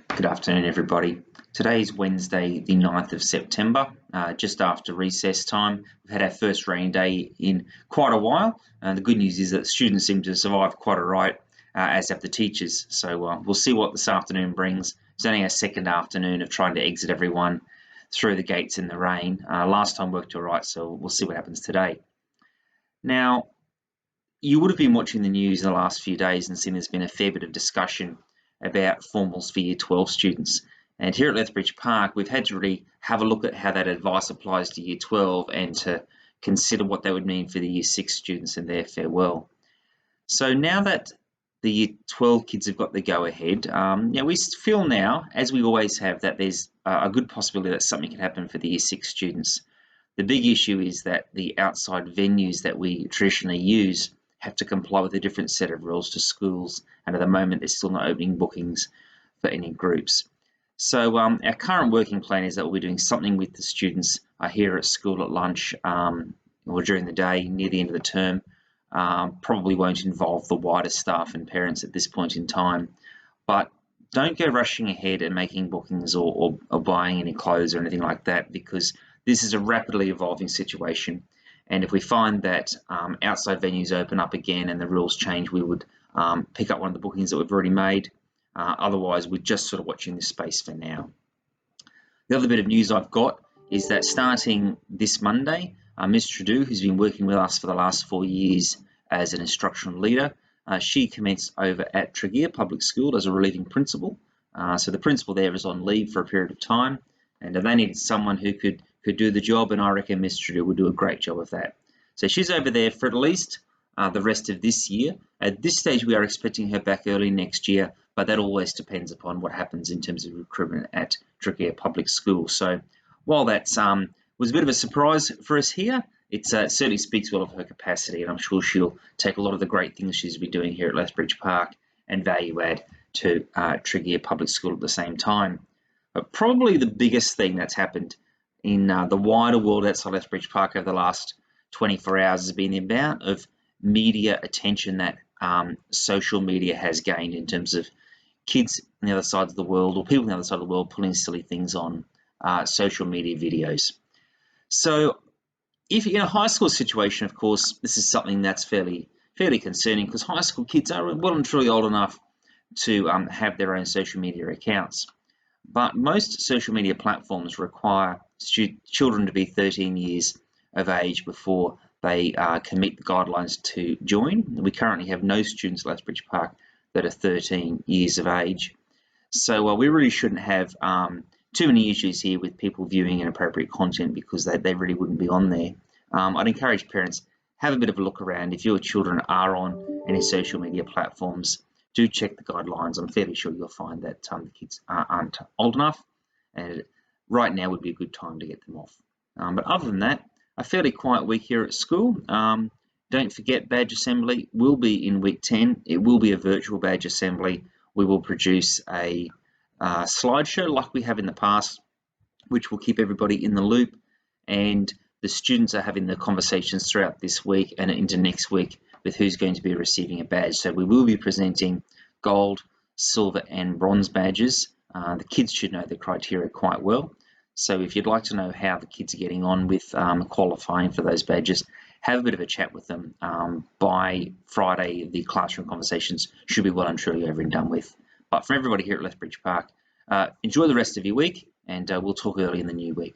Good afternoon, everybody. Today is Wednesday, the 9th of September, just after recess time. We've had our first rain day in quite a while. The good news is that students seem to survive quite all right, as have the teachers. So we'll see what this afternoon brings. It's only our second afternoon of trying to exit everyone through the gates in the rain. Last time worked all right, so we'll see what happens today. Now, you would have been watching the news in the last few days and seen there's been a fair bit of discussion about formals for Year 12 students. And here at Lethbridge Park, we've had to really have a look at how that advice applies to Year 12 and to consider what that would mean for the Year 6 students and their farewell. So now that the Year 12 kids have got the go-ahead, we feel now, as we always have, that there's a good possibility that something can happen for the Year 6 students. The big issue is that the outside venues that we traditionally use have to comply with a different set of rules to schools, and at the moment there's still not opening bookings for any groups. So our current working plan is that we'll be doing something with the students here at school at lunch or during the day near the end of the term. Probably won't involve the wider staff and parents at this point in time, but don't go rushing ahead and making bookings or buying any clothes or anything like that, because this is a rapidly evolving situation. And if we find that outside venues open up again and the rules change, we would pick up one of the bookings that we've already made. Otherwise, we're just sort of watching this space for now. The other bit of news I've got is that starting this Monday, Ms. Trudeau, who's been working with us for the last 4 years as an instructional leader, she commenced over at Tregear Public School as a relieving principal. So the principal there is on leave for a period of time, and they needed someone who could do the job, and I reckon Ms. Trudeau would do a great job of that. So she's over there for at least the rest of this year. At this stage, we are expecting her back early next year, but that always depends upon what happens in terms of recruitment at Tregear Public School. So while that was a bit of a surprise for us here, it certainly speaks well of her capacity, and I'm sure she'll take a lot of the great things she's been doing here at Lethbridge Park and value add to Tregear Public School at the same time. But probably the biggest thing that's happened in the wider world outside Lethbridge Park over the last 24 hours has been the amount of media attention that social media has gained in terms of kids on the other side of the world, or people on the other side of the world, pulling silly things on social media videos. So if you're in a high school situation, of course, this is something that's fairly concerning, because high school kids are well and truly old enough to have their own social media accounts. But most social media platforms require children to be 13 years of age before they can meet the guidelines to join. We currently have no students at Lethbridge Park that are 13 years of age. So we really shouldn't have too many issues here with people viewing inappropriate content, because they really wouldn't be on there. I'd encourage parents, have a bit of a look around. If your children are on any social media platforms, do check the guidelines. I'm fairly sure you'll find that the kids aren't old enough, and right now would be a good time to get them off. But other than that, a fairly quiet week here at school. Don't forget, badge assembly will be in week 10. It will be a virtual badge assembly. We will produce a slideshow like we have in the past, which will keep everybody in the loop, and the students are having the conversations throughout this week and into next week with who's going to be receiving a badge. So we will be presenting gold, silver and bronze badges. The kids should know the criteria quite well. So if you'd like to know how the kids are getting on with qualifying for those badges, have a bit of a chat with them. By Friday, the classroom conversations should be well and truly over and done with. But from everybody here at Lethbridge Park, enjoy the rest of your week, and we'll talk early in the new week.